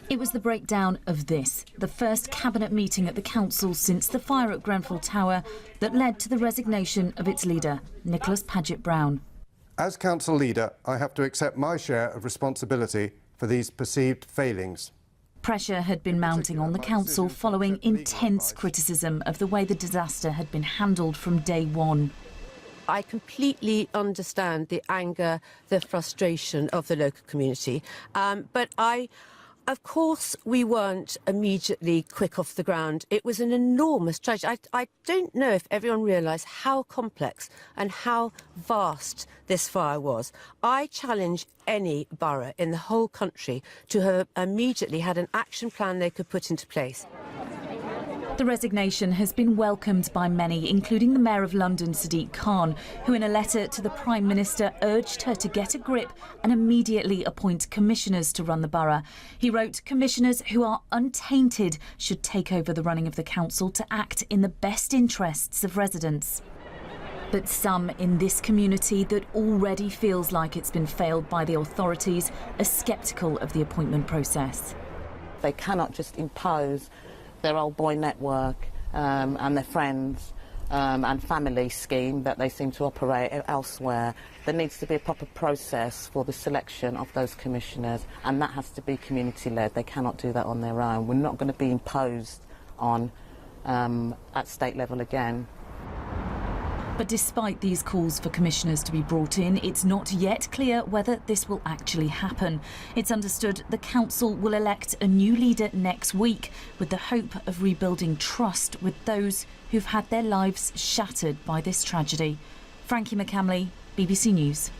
It was the breakdown of this, the first cabinet meeting at the council since the fire at Grenfell Tower, that led to the resignation of its leader, Nicholas Paget-Brown. As council leader, I have to accept my share of responsibility for these perceived failings. Pressure had been mounting on the council following intense criticism of the way the disaster had been handled from day one. I completely understand the anger, the frustration of the local community, but of course, we weren't immediately quick off the ground. It was an enormous tragedy. I don't know if everyone realised how complex and how vast this fire was. I challenge any borough in the whole country to have immediately had an action plan they could put into place. The resignation has been welcomed by many, including the Mayor of London, Sadiq Khan, who in a letter to the Prime Minister urged her to get a grip and immediately appoint commissioners to run the borough. He wrote, commissioners who are untainted should take over the running of the council to act in the best interests of residents. But some in this community that already feels like it's been failed by the authorities are sceptical of the appointment process. They cannot just impose their old boy network and their friends and family scheme that they seem to operate elsewhere. There needs to be a proper process for the selection of those commissioners, and that has to be community-led. They cannot do that on their own. We're not going to be imposed on at state level again. But despite these calls for commissioners to be brought in, it's not yet clear whether this will actually happen. It's understood the council will elect a new leader next week with the hope of rebuilding trust with those who've had their lives shattered by this tragedy. Frankie McCamley, BBC News.